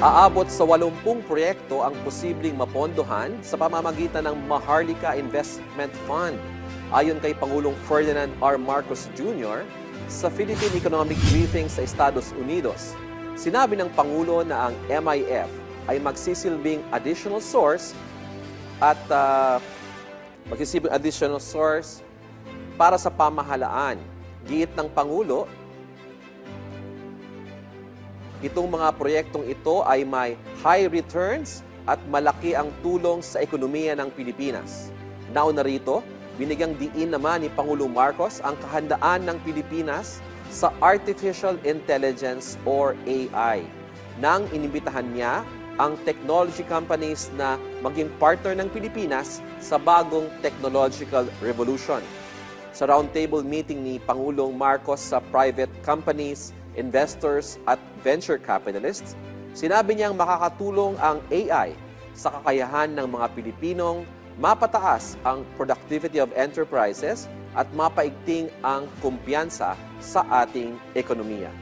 Aabot sa 80 proyekto ang posibleng mapondohan sa pamamagitan ng Maharlika Investment Fund. Ayon kay Pangulong Ferdinand R. Marcos Jr. sa Philippine Economic Briefing sa Estados Unidos, sinabi ng Pangulo na ang MIF ay magsisilbing additional source para sa pamahalaan. Giit ng Pangulo, itong mga proyektong ito ay may high returns at malaki ang tulong sa ekonomiya ng Pilipinas. Nauna rito, binigyang diin naman ni Pangulong Marcos ang kahandaan ng Pilipinas sa Artificial Intelligence or AI. Nang inimbitahan niya ang technology companies na maging partner ng Pilipinas sa bagong technological revolution. Sa roundtable meeting ni Pangulong Marcos sa private companies, investors at venture capitalists, sinabi niyang makakatulong ang AI sa kakayahan ng mga Pilipinong mapataas ang productivity of enterprises at mapaigting ang kumpiyansa sa ating ekonomiya.